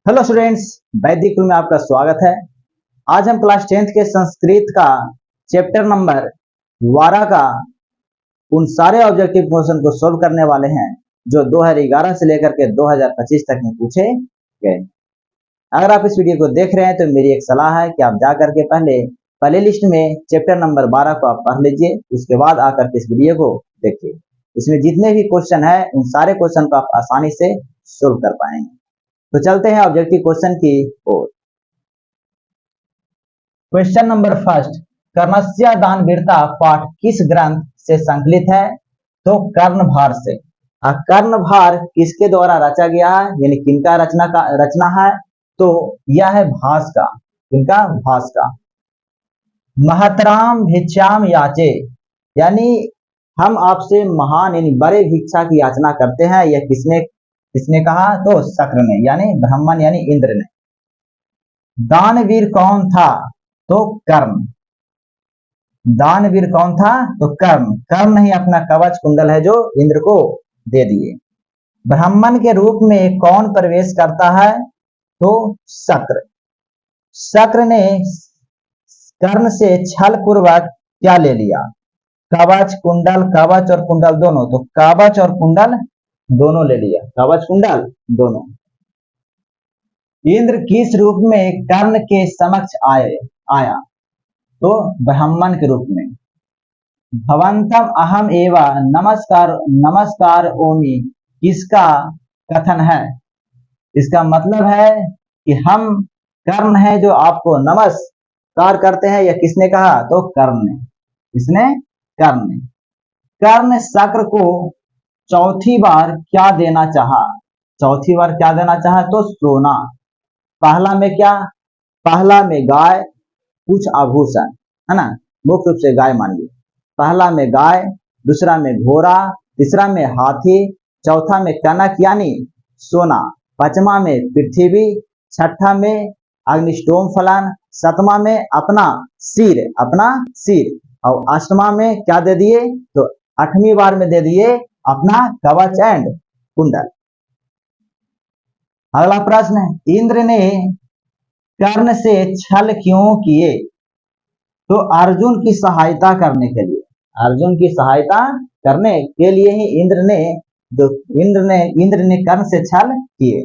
Hello students, वैदिक में आपका स्वागत है। आज हम क्लास 10th के संस्कृत का चैप्टर नंबर 12 का उन सारे ऑब्जेक्टिव क्वेश्चन को सोल्व करने वाले हैं जो 2011 से लेकर के 2025 तक में पूछे गए। अगर आप इस वीडियो को देख रहे हैं तो मेरी एक सलाह है कि आप जा करके पहले प्ले लिस्ट में चैप्टर नंबर 12 को आप पढ़ लीजिए, उसके बाद आकर के इस वीडियो को देखिए। इसमें जितने भी क्वेश्चन है उन सारे क्वेश्चन को आप आसानी से सोल्व कर पाएंगे। तो चलते हैं ऑब्जेक्टिव क्वेश्चन की ओर। क्वेश्चन नंबर फर्स्ट, कर्णस्य दानवीरता पाठ किस ग्रंथ से संकलित है? तो कर्णभार से। कर्णभार किसके द्वारा रचा गया है, यानी किनका रचना है? तो यह है भास का। किनका? भास का। महतराम भिक्षाम याचे, यानी हम आपसे महान यानी बड़े भिक्षा की याचना करते हैं। यह किसने कहा? तो शक्र ने, यानी ब्राह्मण यानी इंद्र ने। दानवीर कौन था? तो कर्ण। दानवीर कौन था? तो कर्ण। कर्ण ही अपना कवच कुंडल है जो इंद्र को दे दिए। ब्राह्मण के रूप में कौन प्रवेश करता है? तो शक्र। शक्र ने कर्ण से छल पूर्वक क्या ले लिया? कवच कुंडल, कवच और कुंडल दोनों। तो कवच और कुंडल दोनों ले लिया, कवच कुंडल दोनों। इंद्र किस रूप में कर्ण के समक्ष आया? तो ब्राह्मण के रूप में। भवंतम अहम एवा नमस्कार ओमि किसका कथन है? इसका मतलब है कि हम कर्ण है जो आपको नमस्कार करते हैं। यह किसने कहा? तो कर्ण ने। किसने? कर्ण ने। कर्ण शक्र को चौथी बार क्या देना चाहा? चौथी बार क्या देना चाहा? तो सोना। पहला में क्या? पहला में गाय, कुछ आभूषण, है ना, मुख्य रूप से गाय मान ली। पहला में गाय, दूसरा में घोड़ा, तीसरा में हाथी, चौथा में कनक यानी सोना, पांचवा में पृथ्वी, छठा में अग्निष्टोम फलन, सातवां में अपना सिर और अष्टवां में क्या दे दिए? तो 8वीं बार में दे दिए अपना कवच एंड कुंडल। अगला प्रश्न, इंद्र ने कर्ण से छल क्यों किए? तो अर्जुन की सहायता करने के लिए। अर्जुन की सहायता करने के लिए ही इंद्र ने कर्ण से छल किए।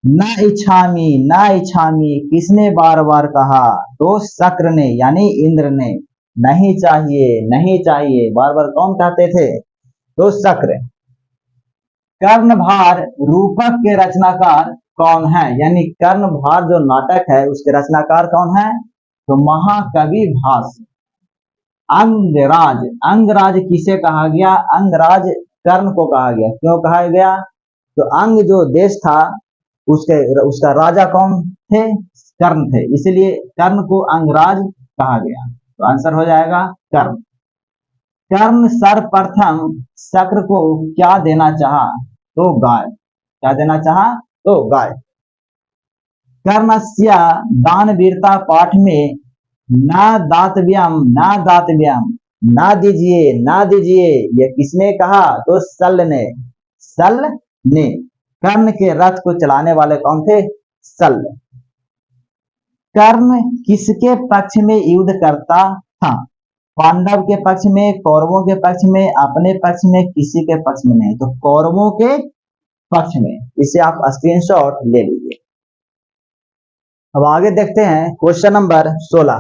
न इच्छामी किसने बार बार कहा? तो शक्र ने, यानी इंद्र ने। नहीं चाहिए बार बार कौन कहते थे? तो शक्र। कर्णभार रूपक के रचनाकार कौन है? यानी कर्णभार जो नाटक है उसके रचनाकार कौन है? तो महाकवि भास। अंगराज किसे कहा गया? अंगराज कर्ण को कहा गया। क्यों कहा गया? तो अंग जो देश था उसका राजा कौन थे? कर्ण थे, इसलिए कर्ण को अंगराज कहा गया। तो आंसर हो जाएगा कर्ण। कर्ण सर्वप्रथम शक्र को क्या देना चाहा? तो गाय। क्या देना चाहा? तो गाय। कर्णस्य दानवीरता पाठ में न दातव्यम ना दीजिए यह किसने कहा? तो सल ने। कर्ण के रथ को चलाने वाले कौन थे? सल। कर्ण किसके पक्ष में युद्ध करता था? पांडव के पक्ष में, कौरवों के पक्ष में, अपने पक्ष में, किसी के पक्ष में नहीं। तो कौरवों के पक्ष में। इसे आप स्क्रीनशॉट ले लीजिए। अब आगे देखते हैं क्वेश्चन नंबर 16।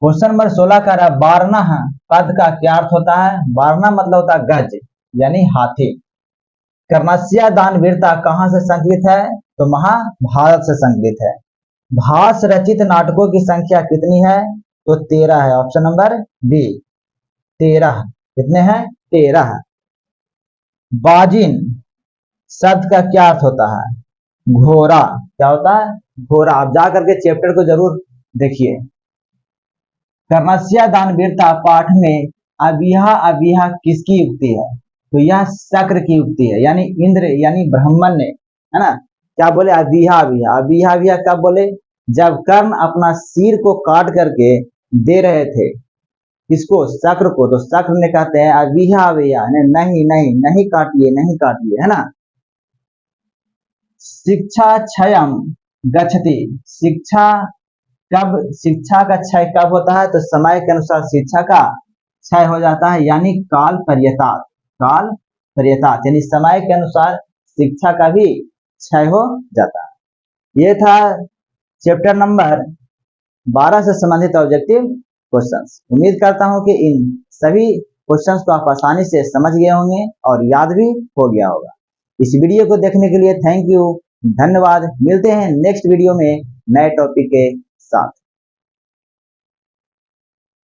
क्वेश्चन नंबर 16 का रहा बारना पद का क्या अर्थ होता है? बारना मतलब होता है गज यानी हाथी। कर्णस्य दानवीरता कहां से संकलित है? तो महाभारत से संकलित है। भास रचित नाटकों की संख्या कितनी है? तो 13 है। Option number B 13। कितने हैं? 13। बाजिन शब्द का क्या अर्थ होता है? घोड़ा। क्या होता है? घोड़ा। आप जाकर के चैप्टर को जरूर देखिए। कर्णस्य दानवीरता पाठ में अबिहा किसकी युक्ति है? तो यह शक्र की युक्ति है, यानी इंद्र यानी ब्राह्मण ने, है ना, क्या बोले? अबिहा कब बोले? जब कर्ण अपना सिर को काट करके दे रहे थे किसको? शक्र को। तो शक्र ने कहते हैं अबिहा नहीं काटिए, है ना। शिक्षा क्षयम गच्छति। शिक्षा का क्षय कब होता है? तो समय के अनुसार शिक्षा का क्षय हो जाता है, यानी काल पर्यतात यानी समय के अनुसार शिक्षा का भी क्षय हो जाता है। ये था चैप्टर नंबर 12 से संबंधित ऑब्जेक्टिव क्वेश्चंस। उम्मीद करता हूं कि इन सभी क्वेश्चंस को आप आसानी से समझ गए होंगे और याद भी हो गया होगा। इस वीडियो को देखने के लिए थैंक यू, धन्यवाद। मिलते हैं नेक्स्ट वीडियो में नए टॉपिक के साथ।